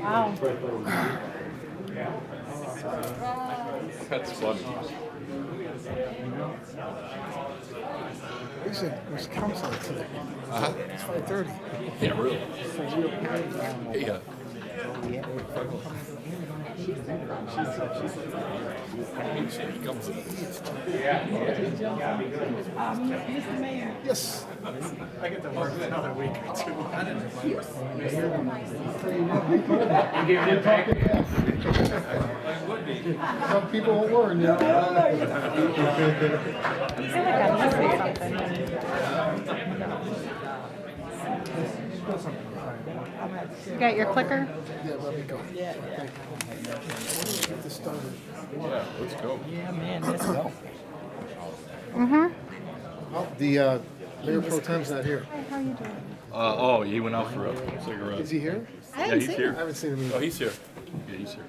Wow. That's funny. They said there's counseling today. It's 5:30. Yeah, really. Yeah. He comes in. Mr. Mayor. Yes. I get to work another week or two. Some people won't learn, you know. I feel like I'm missing something. You got your clicker? Yeah, let me go. Thank you. Let's get this started. Yeah, let's go. Yeah, man, let's go. Oh, the Mayor Pro Tem's not here. Hi, how are you doing? Oh, he went out for a cigarette. Is he here? Yeah, he's here. I haven't seen him Oh, either. he's here. Yeah, he's here.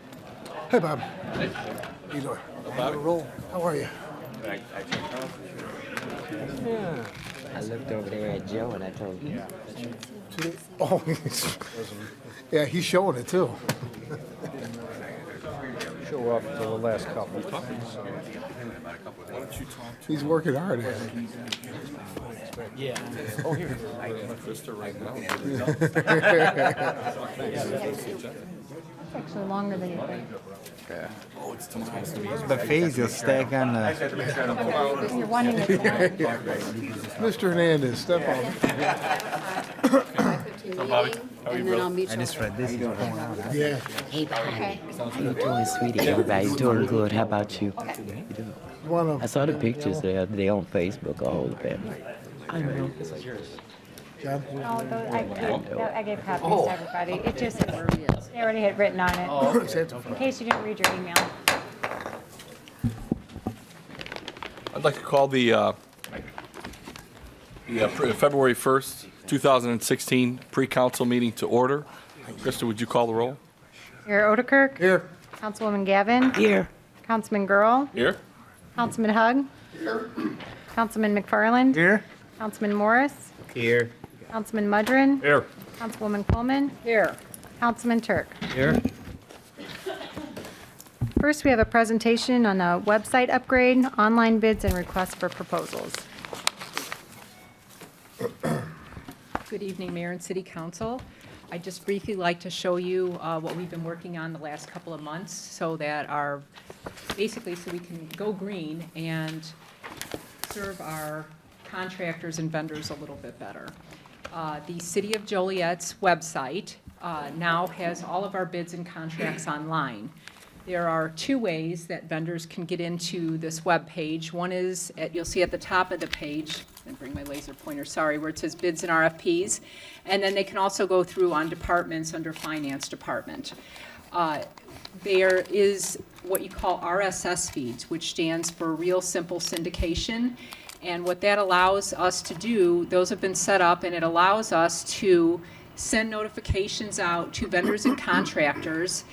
Hey, Bob. Hey. How you doing? Bobby? Roll. How are you? I looked over there at Joe and I told him, Oh, yeah, he's showing it too. Show up for the last couple. He's working hard at it. Yeah. Oh, here. Krista right now. It's actually longer than you think. Oh, it's tomorrow. The face will stack on the. You're wanting it tonight. Mr. Hernandez, step up. So, Bobby, how are you, brother? I just read this. Yeah. hey, Bobby, how you doing, sweetie? Everybody's doing good. How about you? You wanna? I saw the pictures there. They on Facebook, all the family. I know. John? No, I gave copies to everybody. It just, they already had written on it. In case you didn't read your email. I'd like to call the February 1st, 2016 pre-council meeting to order. Krista, would you call the roll? Mayor Odekirk? Here. Councilwoman Gavin? Here. Councilman Girl? Here? Councilman Hug? Councilman McFarland? Here? Councilman Morris? Here. Councilman Mudrin? Here. Councilwoman Coleman? Here. Councilman Turk? Here. First, we have a presentation on a website upgrade, online bids, and requests for proposals. Good evening, Mayor and City Council. I'd just briefly like to show you what we've been working on the last couple of months so that basically so we can go green and serve our contractors and vendors a little bit better. The City of Joliet's website now has all of our bids and contracts online. There are two ways that vendors can get into this web page. One is, you'll see at the top of the page, and bring my laser pointer, sorry, where it says bids and RFPs. And then they can also go through on departments under finance department. There is what you call RSS feeds, which stands for Real Simple Syndication. And what that allows us to do, those have been set up, and it allows us to send notifications out to vendors and contractors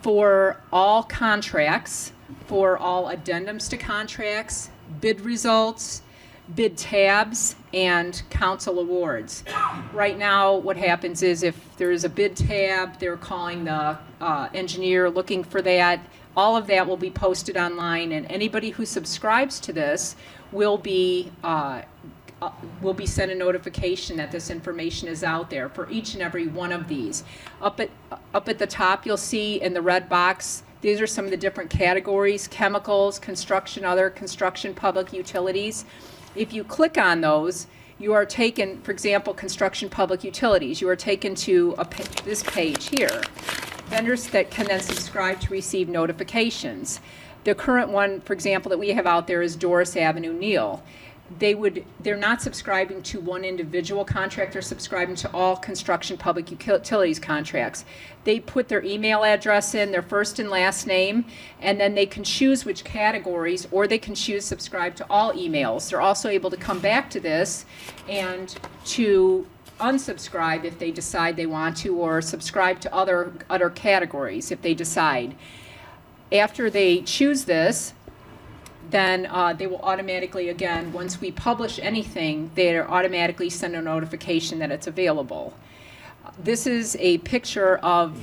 for all contracts, for all addendums to contracts, bid results, bid tabs, and council awards. Right now, what happens is if there is a bid tab, they're calling the engineer looking for that. All of that will be posted online, and anybody who subscribes to this will be sent a notification that this information is out there for each and every one of these. Up at the top, you'll see in the red box, these are some of the different categories: chemicals, construction, other, construction, public utilities. If you click on those, you are taken, for example, construction, public utilities, you are taken to this page here. Vendors that can then subscribe to receive notifications. The current one, for example, that we have out there is Doris Avenue Neal. They're not subscribing to one individual contract, they're subscribing to all construction public utilities contracts. They put their email address in, their first and last name, and then they can choose which categories, or they can choose subscribe to all emails. They're also able to come back to this and to unsubscribe if they decide they want to, or subscribe to other categories if they decide. After they choose this, then they will automatically, again, once we publish anything, they automatically send a notification that it's available. This is a picture of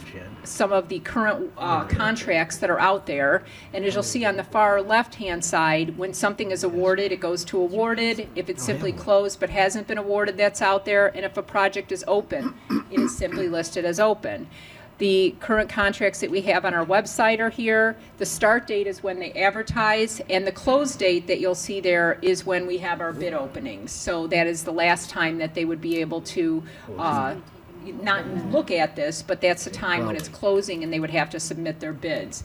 some of the current contracts that are out there. And as you'll see on the far left-hand side, when something is awarded, it goes to awarded. If it's simply closed but hasn't been awarded, that's out there. And if a project is open, it is simply listed as open. The current contracts that we have on our website are here. The start date is when they advertise, and the close date that you'll see there is when we have our bid openings. So that is the last time that they would be able to not look at this, but that's the time when it's closing and they would have to submit their bids.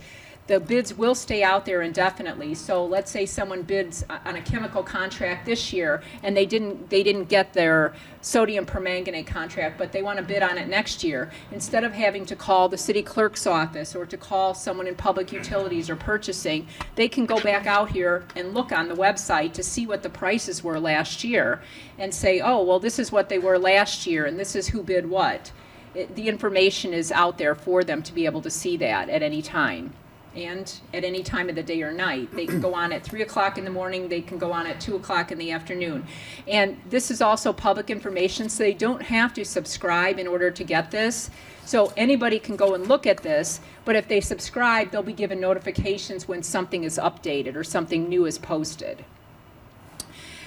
The bids will stay out there indefinitely. So let's say someone bids on a chemical contract this year and they didn't get their sodium permanganate contract, but they want to bid on it next year. Instead of having to call the city clerk's office or to call someone in public utilities or purchasing, they can go back out here and look on the website to see what the prices were last year and say, oh, well, this is what they were last year and this is who bid what. The information is out there for them to be able to see that at any time. And at any time of the day or night. They can go on at 3 o'clock in the morning, they can go on at 2 o'clock in the afternoon. And this is also public information, so they don't have to subscribe in order to get this. So anybody can go and look at this, but if they subscribe, they'll be given notifications when something is updated or something new is posted.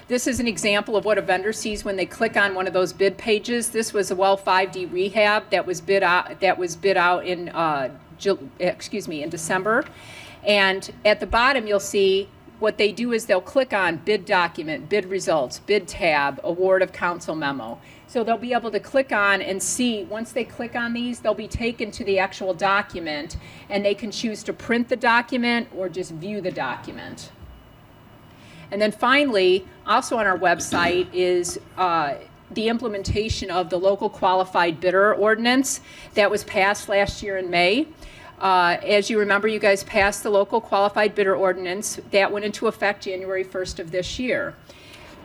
This is an example of what a vendor sees when they click on one of those bid pages. This was a well 5D rehab that was bid out in in December. And at the bottom you'll see what they do is they'll click on bid document, bid results, bid tab, award of council memo. So they'll be able to click on and see, once they click on these, they'll be taken to the actual document and they can choose to print the document or just view the document. And then finally, also on our website is the implementation of the local qualified bidder ordinance that was passed last year in May. As you remember, you guys passed the local qualified bidder ordinance that went into effect January 1st of this year.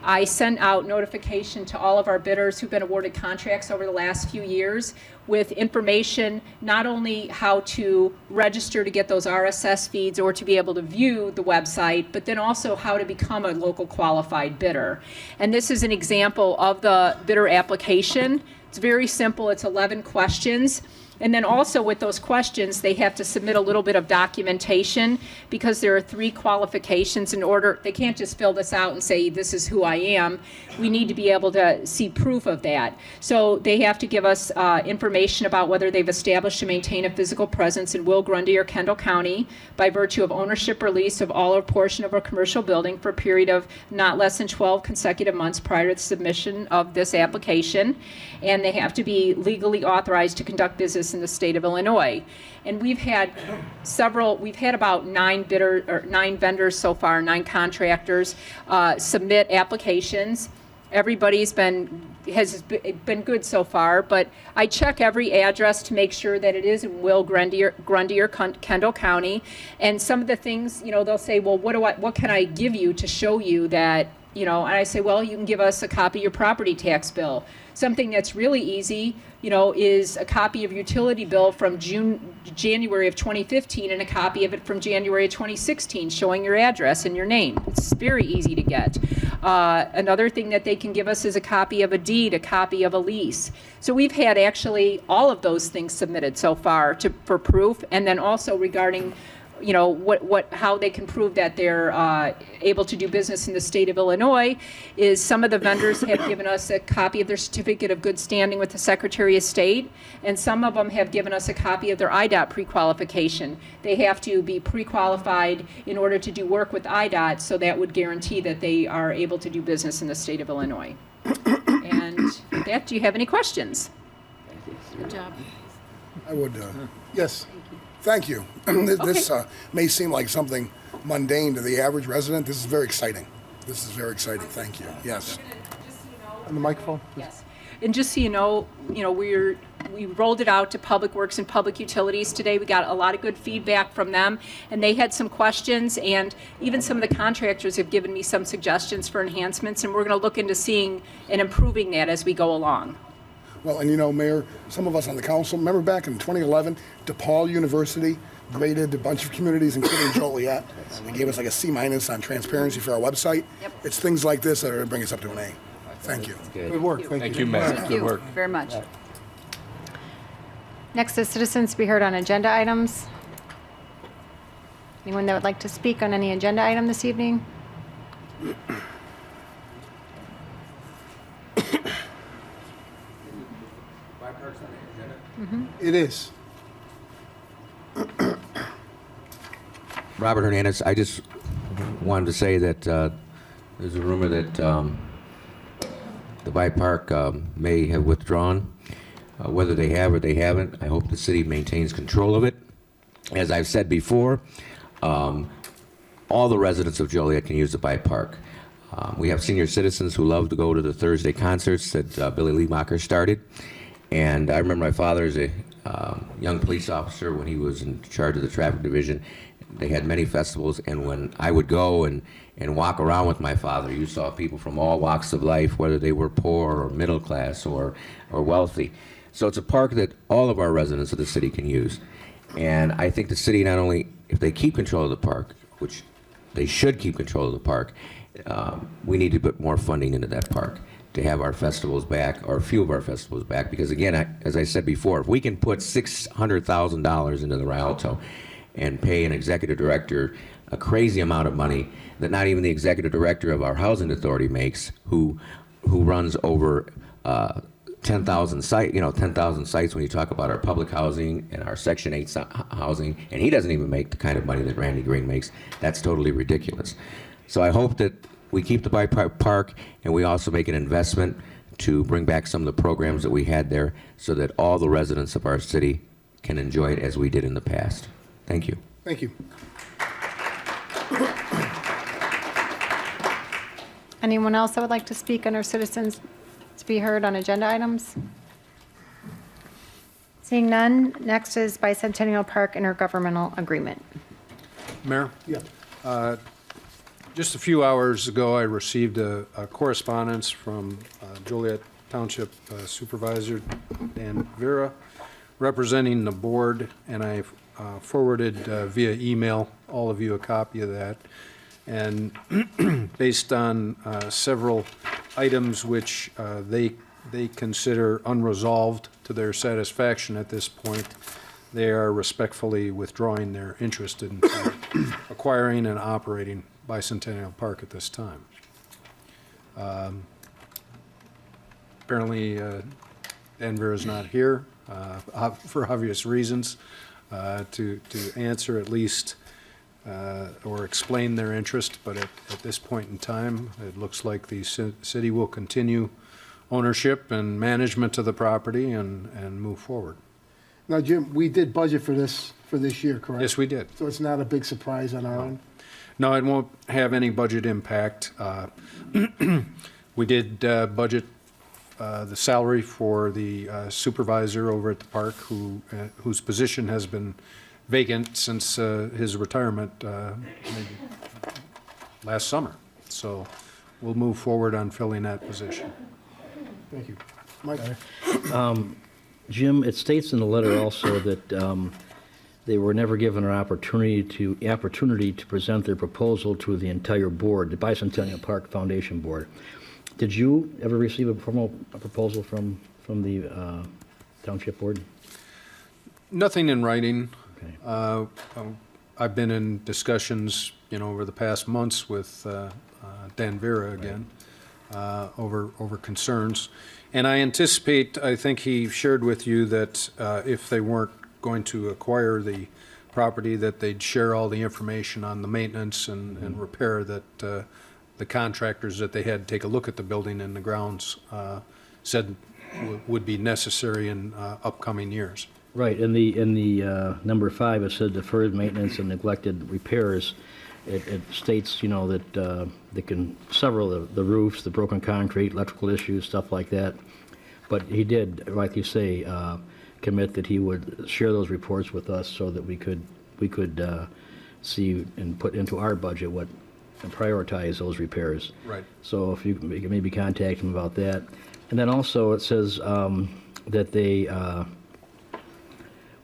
I sent out notification to all of our bidders who've been awarded contracts over the last few years with information, not only how to register to get those RSS feeds or to be able to view the website, but then also how to become a local qualified bidder. And this is an example of the bidder application. It's very simple. It's 11 questions. And then also with those questions, they have to submit a little bit of documentation because there are 3 qualifications in order. They can't just fill this out and say, this is who I am. We need to be able to see proof of that. So they have to give us information about whether they've established and maintain a physical presence in Will, Grundy, or Kendall County by virtue of ownership or lease of all or portion of a commercial building for a period of not less than 12 consecutive months prior to the submission of this application. And they have to be legally authorized to conduct business in the state of Illinois. And we've had about 9 vendors so far, 9 contractors submit applications. Everybody's has been good so far, but I check every address to make sure that it is in Will, Grundy, or Kendall County. And some of the things, they'll say, well, what can I give you to show you that, and I say, well, you can give us a copy of your property tax bill. Something that's really easy, is a copy of your utility bill from January of 2015 and a copy of it from January of 2016 showing your address and your name. It's very easy to get. Another thing that they can give us is a copy of a deed, a copy of a lease. So we've had actually all of those things submitted so far for proof, and then also regarding how they can prove that they're able to do business in the state of Illinois is some of the vendors have given us a copy of their certificate of good standing with the Secretary of State, and some of them have given us a copy of their IDOT pre-qualification. They have to be pre-qualified in order to do work with IDOT, so that would guarantee that they are able to do business in the state of Illinois. And with that, do you have any questions? Good job. I would, yes. Thank you. This may seem like something mundane to the average resident. This is very exciting. Thank you. Yes. On the microphone? Yes. And just so you know, we rolled it out to Public Works and Public Utilities today. We got a lot of good feedback from them, and they had some questions, and even some of the contractors have given me some suggestions for enhancements, and we're going to look into seeing and improving that as we go along. Well, and you know, Mayor, some of us on the council, remember back in 2011, DePaul University graded a bunch of communities, including Joliet. They gave us like a C- on transparency for our website. Yep. It's things like this that are going to bring us up to an A. Thank you. Good work, thank you. Thank you, Matt. Thank Good you work. very much. Next is citizens to be heard on agenda items. Anyone that would like to speak on any agenda item this evening? It is. Robert Hernandez, I just wanted to say that there's a rumor that the Bike Park may have withdrawn. Whether they have or they haven't, I hope the city maintains control of it. As I've said before, all the residents of Joliet can use the Bike Park. We have senior citizens who love to go to the Thursday concerts that Billy Liemacher started. And I remember my father as a young police officer when he was in charge of the traffic division. They had many festivals, and when I would go and walk around with my father, you saw people from all walks of life, whether they were poor or middle class or wealthy. So it's a park that all of our residents of the city can use. And I think the city, not only, if they keep control of the park, which they should keep control of the park, we need to put more funding into that park to have our festivals back, or a few of our festivals back. Because again, as I said before, if we can put $600,000 into the Rialto and pay an executive director a crazy amount of money that not even the executive director of our housing authority makes, who runs over 10,000 sites when you talk about our public housing and our Section 8 housing, and he doesn't even make the kind of money that Randy Green makes. That's totally ridiculous. So I hope that we keep the Bike Park, and we also make an investment to bring back some of the programs that we had there so that all the residents of our city can enjoy it as we did in the past. Thank you. Thank you. Anyone else that would like to speak under citizens to be heard on agenda items? Seeing none, next is Bicentennial Park Intergovernmental Agreement. Mayor? Yeah. Just a few hours ago, I received a correspondence from Joliet Township Supervisor Dan Vera, representing the board, and I forwarded via email all of you a copy of that. And based on several items which they consider unresolved to their satisfaction at this point, they are respectfully withdrawing their interest in acquiring and operating Bicentennial Park at this time. Apparently, Denver is not here for obvious reasons to answer at least or explain their interest, but at this point in time, it looks like the city will continue ownership and management of the property and move forward. Now, Jim, we did budget for this year, correct? Yes, we did. So it's not a big surprise on our end? No, it won't have any budget impact. We did budget the salary for the supervisor over at the park, whose position has been vacant since his retirement maybe last summer. So we'll move forward on filling that position. Thank you. Mike? Jim, it states in the letter also that they were never given an opportunity to present their proposal to the entire board, the Bicentennial Park Foundation Board. Did you ever receive a formal proposal from the Township Board? Nothing in writing. Okay. I've been in discussions, over the past months with Dan Vera again over concerns. And I think he shared with you that if they weren't going to acquire the property, that they'd share all the information on the maintenance and repair that the contractors that they had take a look at the building and the grounds said would be necessary in upcoming years. Right. In the number 5, it said deferred maintenance and neglected repairs. It states, that they can several the roofs, the broken concrete, electrical issues, stuff like that. But he did, like you say, commit that he would share those reports with us so that we could see and put into our budget and prioritize those repairs. Right. So if you can maybe contact him about that. And then also it says that they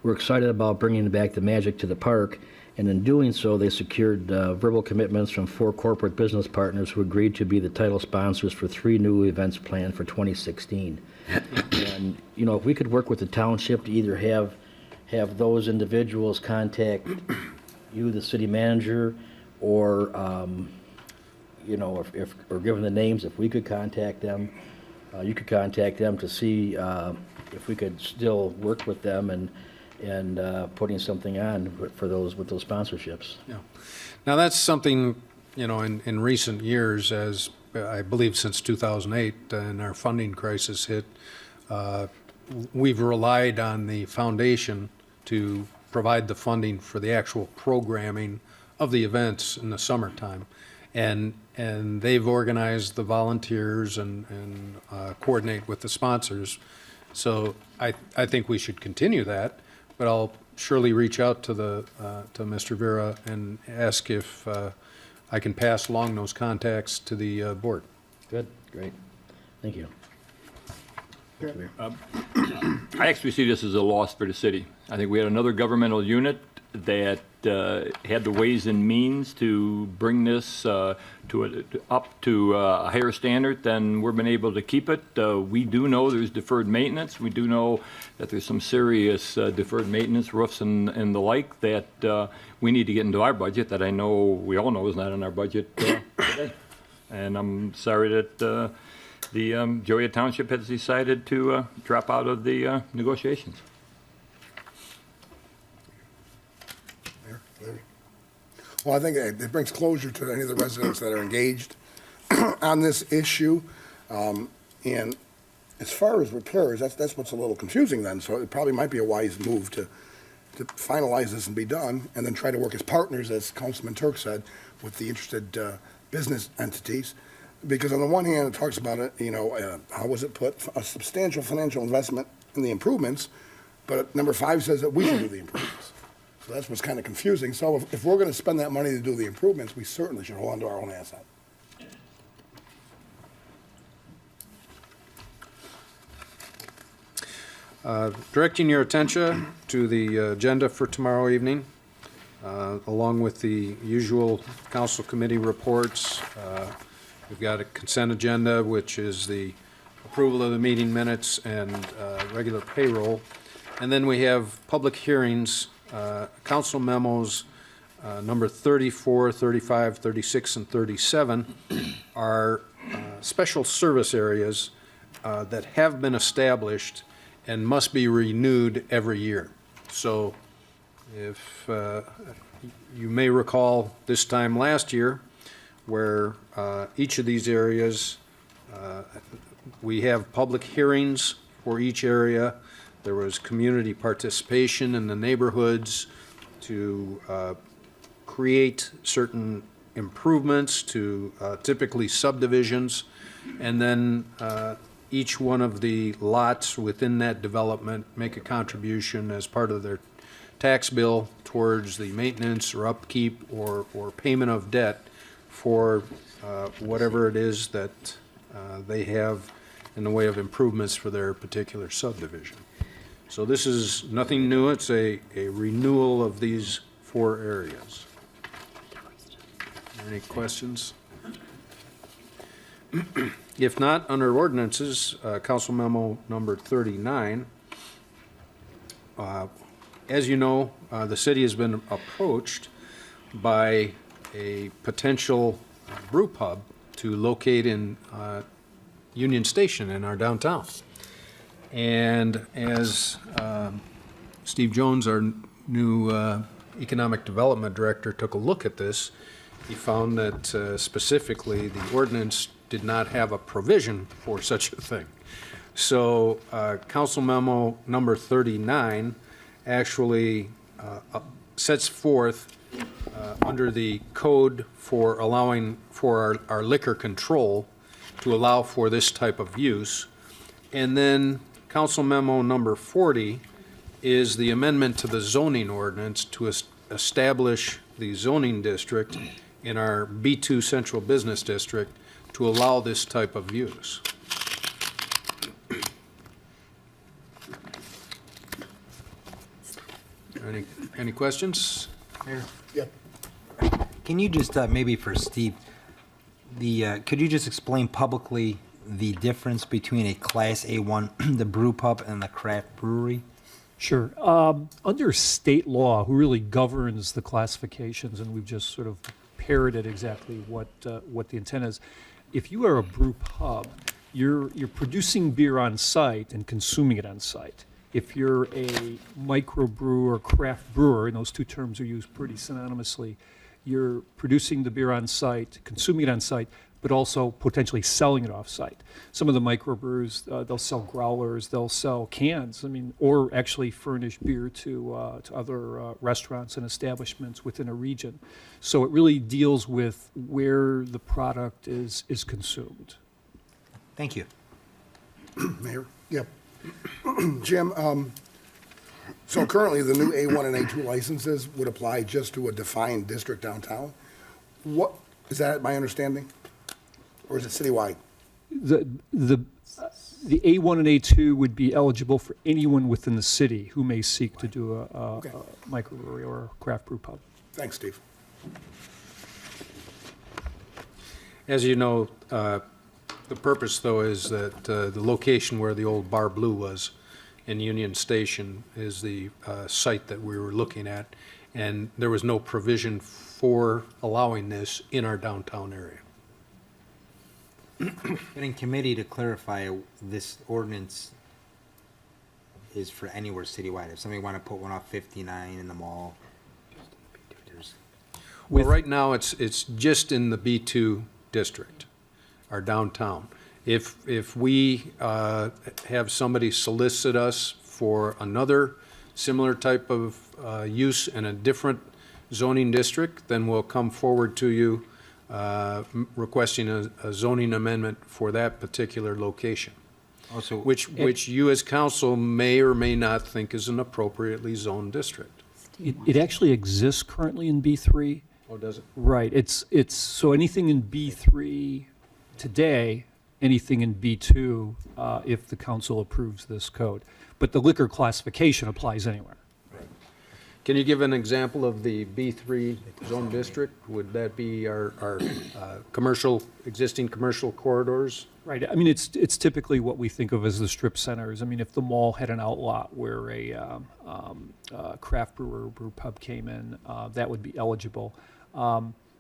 were excited about bringing back the magic to the park, and in doing so, they secured verbal commitments from 4 corporate business partners who agreed to be the title sponsors for 3 new events planned for 2016. And, you know, if we could work with the township to either have those individuals contact you, the city manager, or, you know, if or given the names, if we could contact them, you could contact them to see if we could still work with them and putting something on for those, with those sponsorships. Yeah. Now, that's something, you know, in recent years, as I believe since 2008, and our funding crisis hit, we've relied on the foundation to provide the funding for the actual programming of the events in the summertime. And they've organized the volunteers and coordinate with the sponsors. So I think we should continue that, but I'll surely reach out to to Mr. Vera and ask if I can pass along those contacts to the board. Good, great. Thank you. I actually see this as a loss for the city. I think we had another governmental unit that had the ways and means to bring this up to a higher standard than we've been able to keep it. We do know there's deferred maintenance. We do know that there's some serious deferred maintenance, roofs and the like, that we need to get into our budget, that I know we all know is not in our budget today. And I'm sorry that the Joliet Township has decided to drop out of the negotiations. Well, I think it brings closure to any of the residents that are engaged on this issue. And as far as repairs, that's what's a little confusing then. So it probably might be a wise move to finalize this and be done, and then try to work as partners, as Councilman Turk said, with the interested business entities. Because on the one hand, it talks about it, you know, how was it put? A substantial financial investment in the improvements, but number 5 says that we should do the improvements. So that's what's kind of confusing. So if we're going to spend that money to do the improvements, we certainly should hold on to our own asset. Directing your attention to the agenda for tomorrow evening, along with the usual council committee reports. We've got a consent agenda, which is the approval of the meeting minutes and regular payroll. And then we have public hearings, council memos number 34, 35, 36, and 37 are special service areas that have been established and must be renewed every year. So if you may recall this time last year, where each of these areas, we have public hearings for each area. There was community participation in the neighborhoods to create certain improvements to typically subdivisions, and then each one of the lots within that development make a contribution as part of their tax bill towards the maintenance or upkeep or payment of debt for whatever it is that they have in the way of improvements for their particular subdivision. So this is nothing new. It's a renewal of these 4 areas. Any questions? If not, under ordinances, Council Memo number 39, as you know, the city has been approached by a potential brew pub to locate in Union Station in our downtown. And as Steve Jones, our new Economic Development Director, took a look at this, he found that specifically the ordinance did not have a provision for such a thing. So Council Memo number 39 actually sets forth under the code for allowing for our liquor control to allow for this type of use. And then Council Memo number 40 is the amendment to the zoning ordinance to establish the zoning district in our B2 Central Business District to allow this type of use. Any questions? Yep. Can you just, maybe for Steve, could you just explain publicly the difference between a Class A1, the brew pub, and the craft brewery? Sure. Under state law, who really governs the classifications, and we've just sort of parroted exactly what the intent is. If you are a brew pub, you're producing beer on site and consuming it on site. If you're a microbrew or craft brewer, and those two terms are used pretty synonymously, you're producing the beer on site, consuming it on site, but also potentially selling it off site. Some of the microbrews, they'll sell growlers, they'll sell cans, or actually furnish beer to other restaurants and establishments within a region. So it really deals with where the product is consumed. Thank you. Mayor? Yep. Jim, so currently the new A1 and A2 licenses would apply just to a defined district downtown? What, is that my understanding? Or is it citywide? The A1 and A2 would be eligible for anyone within the city who may seek to do a microbrewery or a craft brew pub. Thanks, Steve. As you know, the purpose, though, is that the location where the old Bar Blue was in Union Station is the site that we were looking at, and there was no provision for allowing this in our downtown area. In committee to clarify, this ordinance is for anywhere citywide. If somebody want to put one off 59 in the mall, Well, right now, it's just in the B2 district, our downtown. If we have somebody solicit us for another similar type of use in a different zoning district, then we'll come forward to you requesting a zoning amendment for that particular location, also which you as council may or may not think is an appropriately zoned district. It actually exists currently in B3. Oh, does it? Right. It's so anything in B3 today, anything in B2 if the council approves this code. But the liquor classification applies anywhere. Can you give an example of the B3 zone district? Would that be our existing commercial corridors? Right. It's typically what we think of as the strip centers. If the mall had an outlot where a craft brewer or brew pub came in, that would be eligible.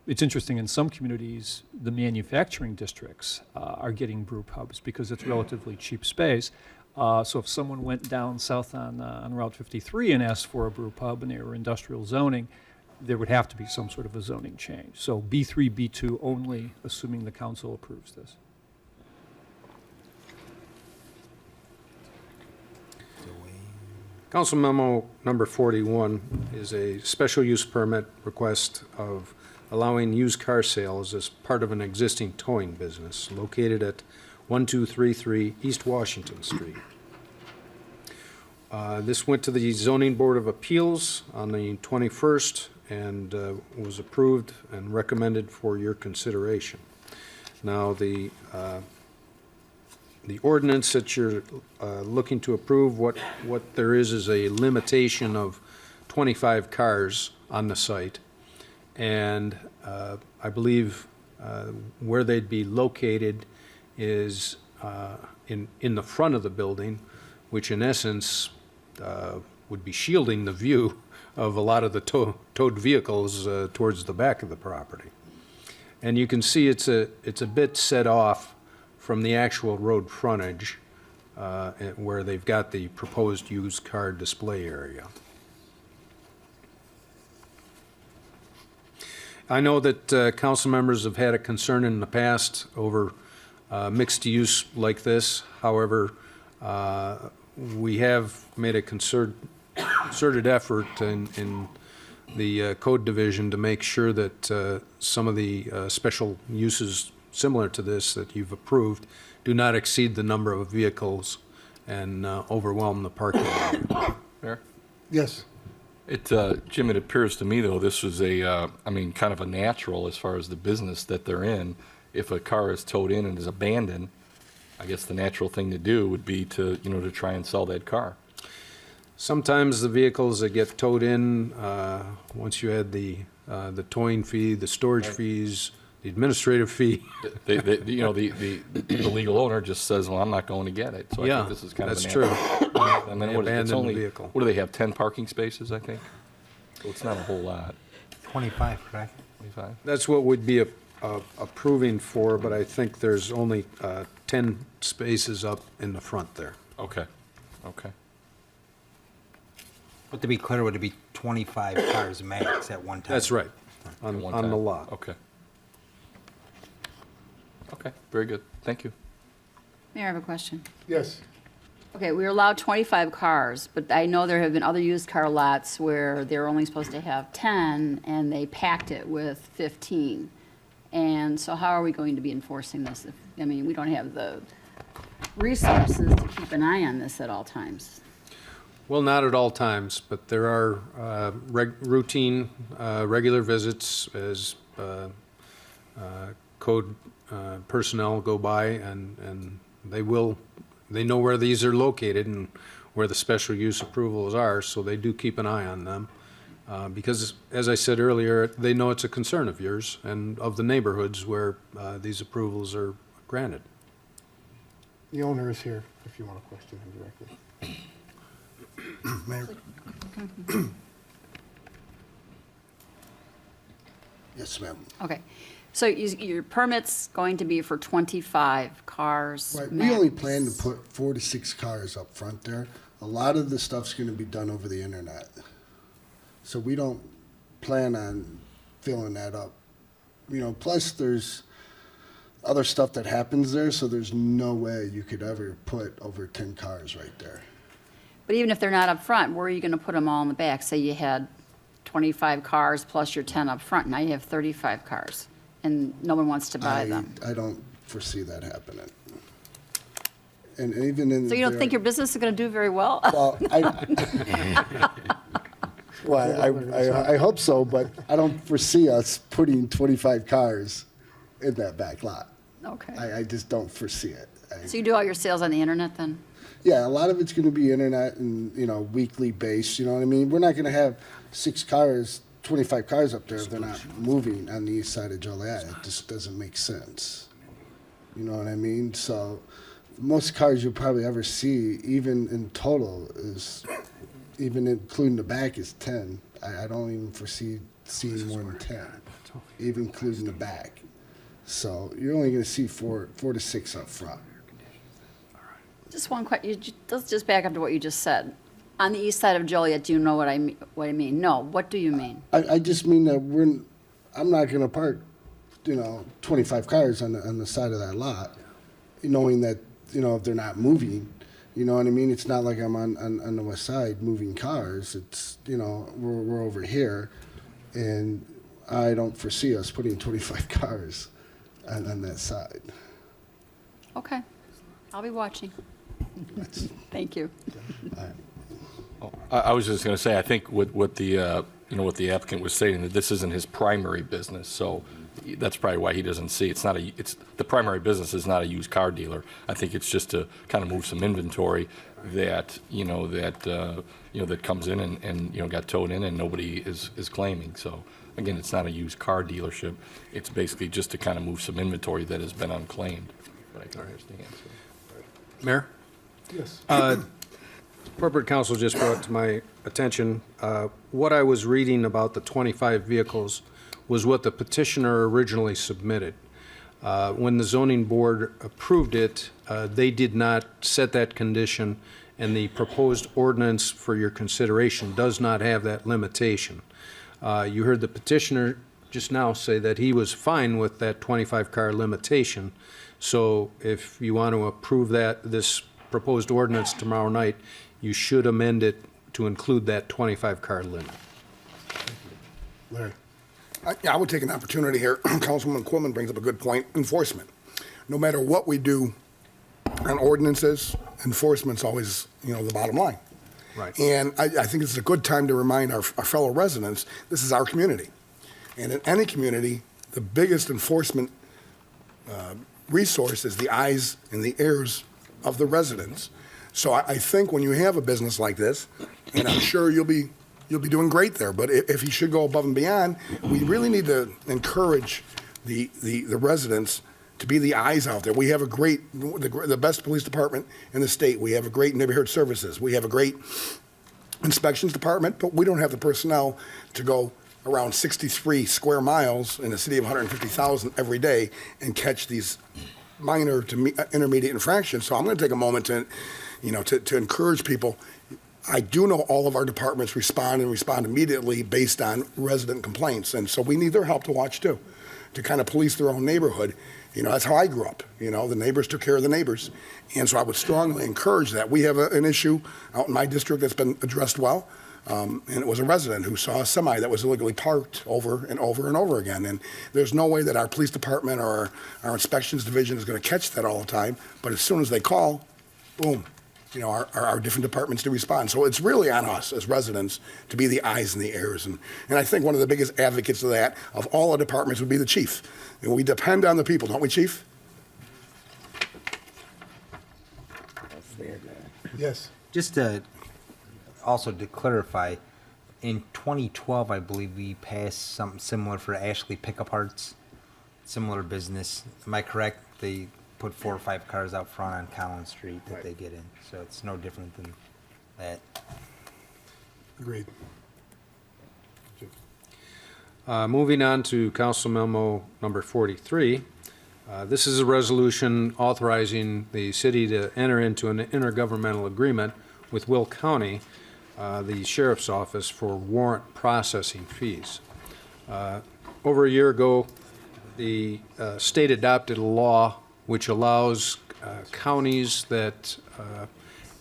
It's interesting, in some communities, the manufacturing districts are getting brew pubs because it's relatively cheap space. So if someone went down south on Route 53 and asked for a brew pub and they were industrial zoning, there would have to be some sort of a zoning change. So B3, B2 only, assuming the council approves this. Council memo number 41 is a special use permit request of allowing used car sales as part of an existing towing business located at 1233 East Washington Street. This went to the Zoning Board of Appeals on the 21st and was approved and recommended for your consideration. Now, the ordinance that you're looking to approve, what there is a limitation of 25 cars on the site. And I believe where they'd be located is in the front of the building, which in essence would be shielding the view of a lot of the towed vehicles towards the back of the property. And you can see it's a bit set off from the actual road frontage where they've got the proposed used car display area. I know that council members have had a concern in the past over mixed use like this. However, we have made a concerted effort in the code division to make sure that some of the special uses similar to this that you've approved do not exceed the number of vehicles and overwhelm the parking lot. Mayor? Yes. Jim, it appears to me, though, this is kind of a natural as far as the business that they're in. If a car is towed in and is abandoned, I guess the natural thing to do would be to try and sell that car. Sometimes the vehicles that get towed in, once you add the towing fee, the storage fees, the administrative fee. They, you know, the legal owner just says, well, I'm not going to get it. So I Yeah, think this is kind of that's an true. I mean, They what, it's abandon the only, vehicle. what do they have, 10 parking spaces, I think? So it's not a whole lot. 25, correct? 25? That's what we'd be approving for, but I think there's only 10 spaces up in the front there. Okay, okay. But to be clear, would it be 25 cars max at one time? That's right, At on one the time. lot. Okay. Okay, very good. Thank you. Mayor, I have a question. Yes. Okay, we were allowed 25 cars, but I know there have been other used car lots where they're only supposed to have 10, and they packed it with 15. And so how are we going to be enforcing this? I mean, we don't have the resources to keep an eye on this at all times. Well, not at all times, but there are routine, regular visits as code personnel go by, and they know where these are located and where the special use approvals are, so they do keep an eye on them. Because, as I said earlier, they know it's a concern of yours and of the neighborhoods where these approvals are granted. The owner is here if you want to question him directly. Mayor? Yes, ma'am. Okay, so your permit's going to be for 25 cars Right, max. we only plan to put 4 to 6 cars up front there. A lot of the stuff's gonna be done over the internet. So we don't plan on filling that up. You know, plus there's other stuff that happens there, so there's no way you could ever put over 10 cars right there. But even if they're not up front, where are you going to put them all in the back? Say you had 25 cars plus your 10 up front, now you have 35 cars, and no one wants to buy them. I don't foresee that happening. And even in. So you don't there- think your business is going to do very well? Well, I hope so, but I don't foresee us putting 25 cars in that back lot. Okay. I just don't foresee it. So you do all your sales on the internet then? Yeah, a lot of it's going to be internet and, you know, weekly based, you know what I mean? We're not going to have 25 cars up there if they're not moving on the east side of Joliet. It just doesn't make sense. You know what I mean? So most cars you'll probably ever see, even in total, is, even including the back, is 10. I don't even foresee seeing more than 10, even including the back. So you're only going to see four to six up front. Just one question, let's just back up to what you just said. On the east side of Joliet, do you know what I mean? No, what do you mean? I just mean that I'm not going to park, 25 cars on the side of that lot, knowing that, if they're not moving, you know what I mean? It's not like I'm on the west side moving cars. It's, we're over here, and I don't foresee us putting 25 cars on that side. Okay, I'll be watching. Thank you. I was just going to say, I think what the what the applicant was stating, that this isn't his primary business, so that's probably why he doesn't see. It's the primary business is not a used car dealer. I think it's just to kind of move some inventory that that comes in and got towed in and nobody is claiming. So again, it's not a used car dealership. It's basically just to kind of move some inventory that has been unclaimed. But I can understand. So. Mayor? Yes. Corporate counsel just brought to my attention, what I was reading about the 25 vehicles was what the petitioner originally submitted. When the zoning board approved it, they did not set that condition, and the proposed ordinance for your consideration does not have that limitation. You heard the petitioner just now say that he was fine with that 25-car limitation. So if you want to approve this proposed ordinance tomorrow night, you should amend it to include that 25-car limit. Larry. I would take an opportunity here. Councilman Quillen brings up a good point. Enforcement. No matter what we do on ordinances, enforcement's always, the bottom line. Right. And I think it's a good time to remind our fellow residents, this is our community. And in any community, the biggest enforcement resource is the eyes and the ears of the residents. So I think when you have a business like this, and I'm sure you'll be doing great there, but if you should go above and beyond, we really need to encourage the residents to be the eyes out there. We have the best police department in the state. We have a great neighborhood services. We have a great inspections department, but we don't have the personnel to go around 63 square miles in a city of 150,000 every day and catch these minor to intermediate infractions. So I'm going to take a moment to encourage people. I do know all of our departments respond immediately based on resident complaints, and so we need their help to watch too, to kind of police their own neighborhood. That's how I grew up. The neighbors took care of the neighbors. And so I would strongly encourage that. We have an issue out in my district that's been addressed well. And it was a resident who saw a semi that was illegally parked over and over and over again. And there's no way that our police department or our inspections division is going to catch that all the time. But as soon as they call, boom, our different departments to respond. So it's really on us as residents to be the eyes and the ears. And I think one of the biggest advocates of that, of all the departments, would be the chief. And we depend on the people, don't we, Chief? Yes. Just also to clarify, in 2012, I believe we passed something similar for Ashley Pickup Arts, similar business. Am I correct? They put 4 or 5 cars out front on Collins Street that they get in. So it's no different than that. Agreed. Moving on to Council Memo number 43. This is a resolution authorizing the city to enter into an intergovernmental agreement with Will County, the Sheriff's Office, for warrant processing fees. Over a year ago, the state adopted a law which allows counties that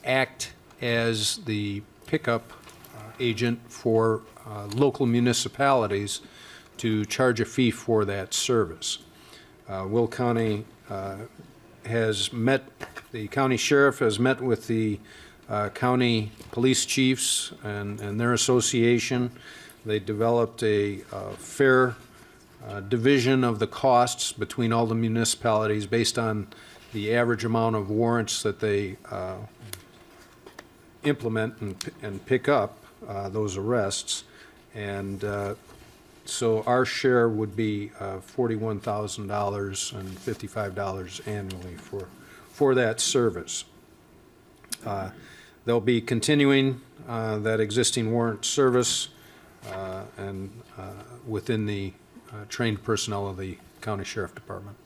act as the pickup agent for local municipalities to charge a fee for that service. Will County has met, the county sheriff has met with the county police chiefs and their association. They developed a fair division of the costs between all the municipalities based on the average amount of warrants that they implement and pick up those arrests. And so our share would be $41,000 and $55 annually for that service. They'll be continuing that existing warrant service and within the trained personnel of the County Sheriff Department.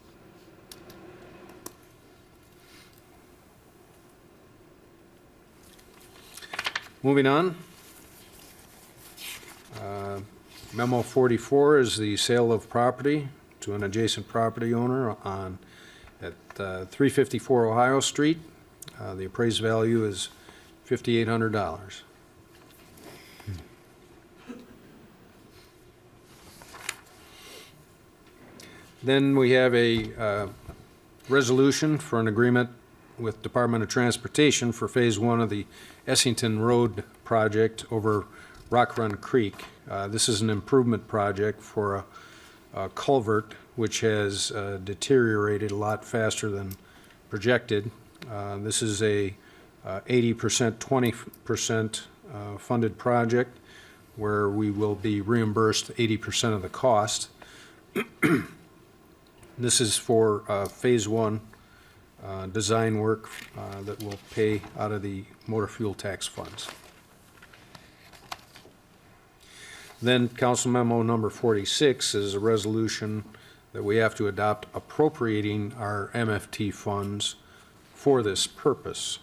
Moving on. Memo 44 is the sale of property to an adjacent property owner at 354 Ohio Street. The appraised value is $5,800. Then we have a resolution for an agreement with Department of Transportation for Phase 1 of the Essington Road project over Rock Run Creek. This is an improvement project for a culvert which has deteriorated a lot faster than projected. This is a 80%, 20% funded project where we will be reimbursed 80% of the cost. This is for Phase 1 design work that will pay out of the motor fuel tax funds. Then Council Memo number 46 is a resolution that we have to adopt appropriating our MFT funds for this purpose.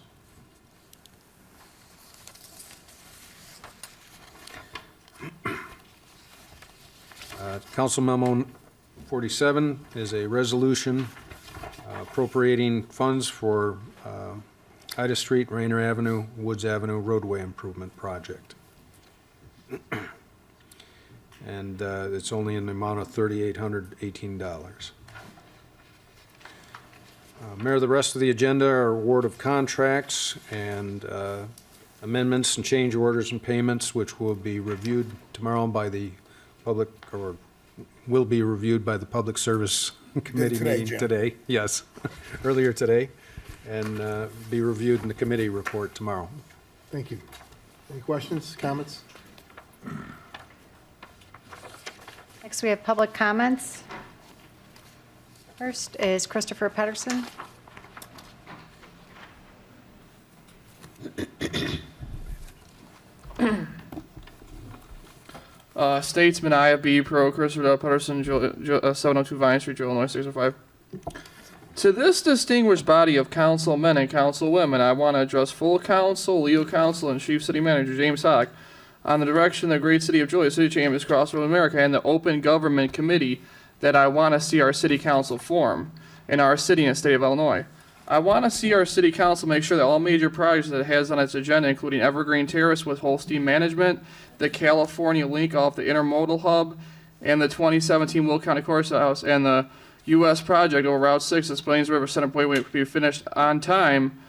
Council Memo 47 is a resolution appropriating funds for Ida Street, Rayner Avenue, Woods Avenue roadway improvement project. And it's only in the amount of $3,818. Mayor, the rest of the agenda are award of contracts and amendments and change orders and payments, which will be reviewed tomorrow by the public, or will be reviewed by the Public Service Committee Today, meeting Jim. today. Yes, earlier today. and be reviewed in the committee report tomorrow. Thank you. Any questions, comments? Next, we have public comments. First is Christopher Pedersen. Statesman, IFB, Pro, Christopher Pedersen, 702 Vine Street, Illinois, 605. To this distinguished body of councilmen and councilwomen, I want to address full council, legal counsel, and Chief City Manager James Hawk on the direction of the great city of Joliet, City Chambers, Crossroads of America, and the Open Government Committee that I want to see our city council form in our city and state of Illinois. I want to see our city council make sure that all major projects that it has on its agenda, including Evergreen Terrace with Holstein Management, the California link off the Intermodal Hub, and the 2017 Will County Courthouse, and the U.S. project over Route 6 at Plains River Center Point will be finished on time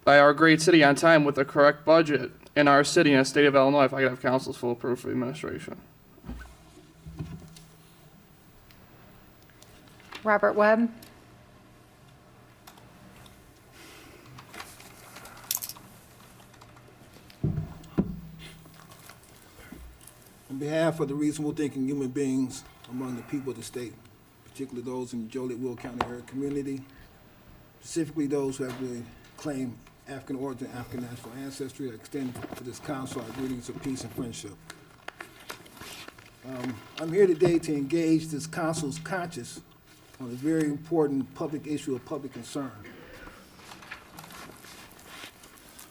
by our great city on time with the correct budget in our city and state of Illinois, if I could have council's full proof of administration. Robert Webb. On behalf of the reasonable thinking human beings among the people of the state, particularly those in the Joliet, Will County area community, specifically those who have really claimed African origin, African national ancestry, I extend to this council our greetings of peace and friendship. I'm here today to engage this council's conscience on a very important public issue of public concern.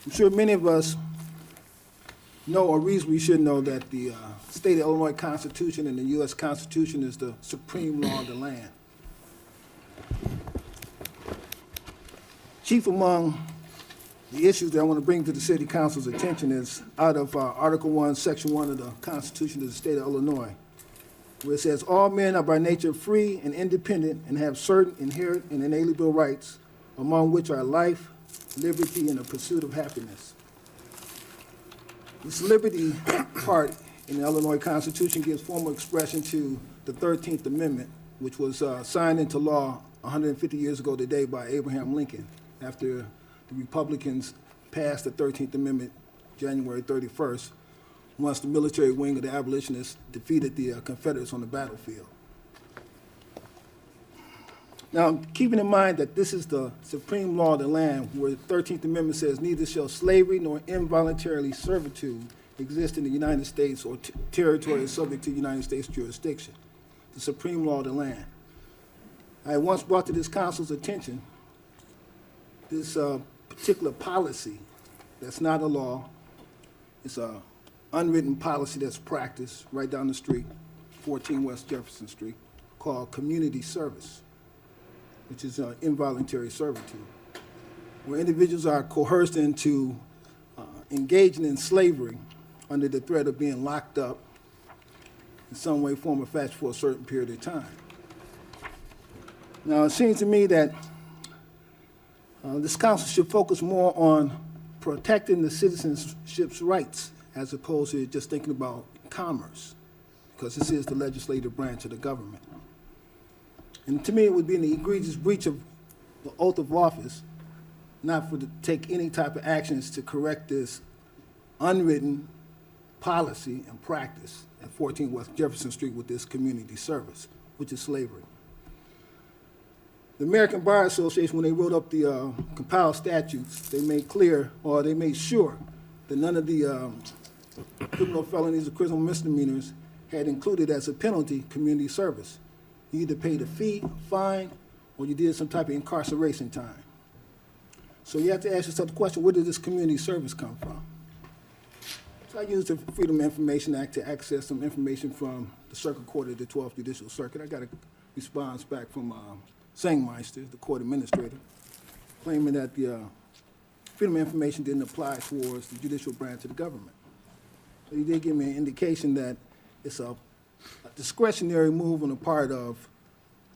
I'm sure many of us know, or reasonably should know, that the state of Illinois Constitution and the U.S. Constitution is the supreme law of the land. Chief among the issues that I want to bring to the City Council's attention is out of Article 1, Section 1 of the Constitution of the State of Illinois, where it says, all men are by nature free and independent and have certain inherent and inalienable rights, among which are life, liberty, and the pursuit of happiness. This liberty part in the Illinois Constitution gives formal expression to the 13th Amendment, which was signed into law 150 years ago today by Abraham Lincoln, after the Republicans passed the 13th Amendment January 31st, once the military wing of the abolitionists defeated the Confederates on the battlefield. Now, keeping in mind that this is the supreme law of the land, where the 13th Amendment says, neither shall slavery nor involuntarily servitude exist in the United States or territory subject to United States jurisdiction, the supreme law of the land. I once brought to this council's attention this particular policy that's not a law. It's an unwritten policy that's practiced right down the street, 14 West Jefferson Street, called community service, which is involuntary servitude, where individuals are coerced into engaging in slavery under the threat of being locked up in some way, form, or fashion for a certain period of time. Now, it seems to me that this council should focus more on protecting the citizenship's rights as opposed to just thinking about commerce, because this is the legislative branch of the government. And to me, it would be an egregious breach of the oath of office not to take any type of actions to correct this unwritten policy and practice at 14 West Jefferson Street with this community service, which is slavery. The American Bar Association, when they wrote up the compiled statutes, they made clear, or they made sure, that none of the criminal felonies or criminal misdemeanors had included as a penalty community service. You either paid a fee, a fine, or you did some type of incarceration time. So you have to ask yourself the question, where did this community service come from? So I used the Freedom of Information Act to access some information from the Circuit Court of the 12th Judicial Circuit. I got a response back from Sangmeister, the court administrator, claiming that the Freedom of Information didn't apply towards the judicial branch of the government. So he did give me an indication that it's a discretionary move on the part of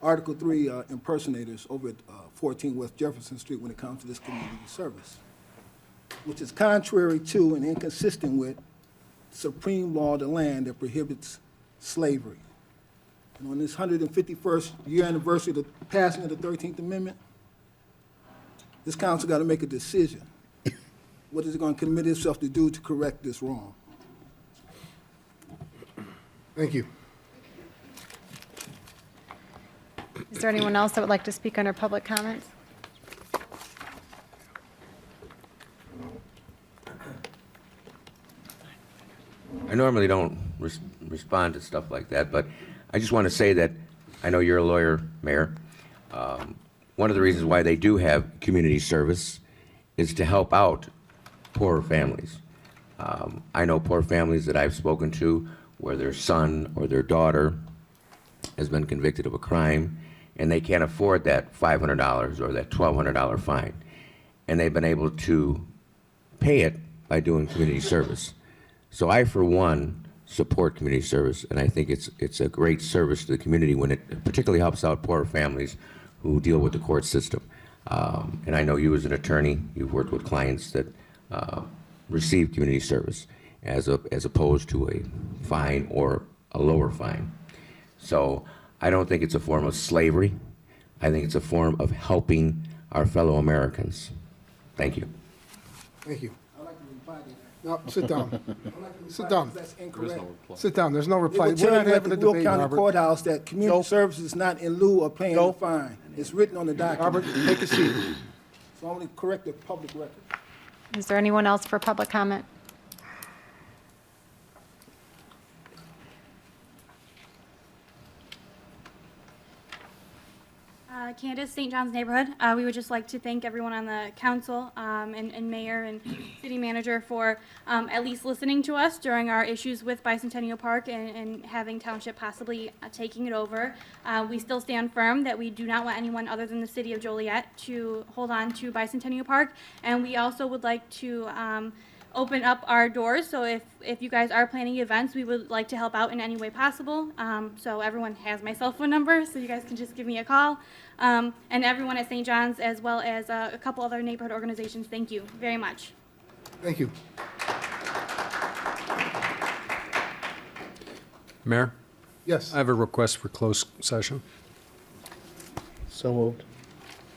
Article 3 impersonators over at 14 West Jefferson Street when it comes to this community service, which is contrary to and inconsistent with the supreme law of the land that prohibits slavery. And on this 151st year anniversary of the passing of the 13th Amendment, This council got to make a decision. What is it going to commit itself to do to correct this wrong? Thank you. Is there anyone else that would like to speak under public comments? I normally don't respond to stuff like that, but I just want to say that I know you're a lawyer, Mayor. One of the reasons why they do have community service is to help out poorer families. I know poor families that I've spoken to where their son or their daughter has been convicted of a crime and they can't afford that $500 or that $1,200 fine. And they've been able to pay it by doing community service. So I, for one, support community service, and I think it's a great service to the community when it particularly helps out poorer families who deal with the court system. And I know you as an attorney, you've worked with clients that receive community service as opposed to a fine or a lower fine. So I don't think it's a form of slavery. I think it's a form of helping our fellow Americans. Thank you. Thank you. I'd like to reply to that. No, sit down. Sit down. That's incorrect. Sit down. There's no It reply. will We're tell not you at having the a Will debate, County Robert. Courthouse that community service is not in lieu of paying the fine. It's written on the document. Robert, take a seat. So I'm going to correct the public record. Is there anyone else for public comment? Candace, St. John's Neighborhood. We would just like to thank everyone on the council and mayor and city manager for at least listening to us during our issues with Bicentennial Park and having township possibly taking it over. We still stand firm that we do not want anyone other than the city of Joliet to hold on to Bicentennial Park. And we also would like to open up our doors, so if you guys are planning events, we would like to help out in any way possible. So everyone has my cell phone number, so you guys can just give me a call. And everyone at St. John's, as well as a couple other neighborhood organizations, thank you very much. Thank you. Mayor, Yes. I have a request for closed session. So moved.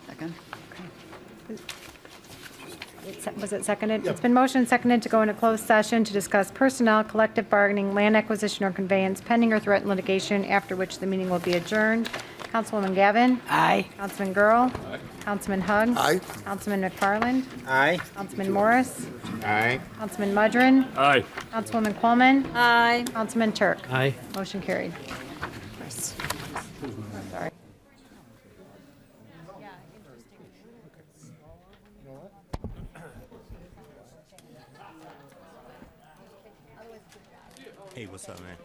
Second? Was it seconded? It's been motioned and seconded to go into closed session to discuss personnel, collective bargaining, land acquisition or conveyance, pending or threatened litigation, after which the meeting will be adjourned. Councilwoman Gavin? Aye. Councilman Girl? Councilman Hug? Aye. Councilman McFarland? Aye. Councilman Morris? Aye. Councilman Mudrin? Aye. Councilwoman Coleman? Aye. Councilman Turk? Aye. Motion carried. Sorry. Hey, what's up, man?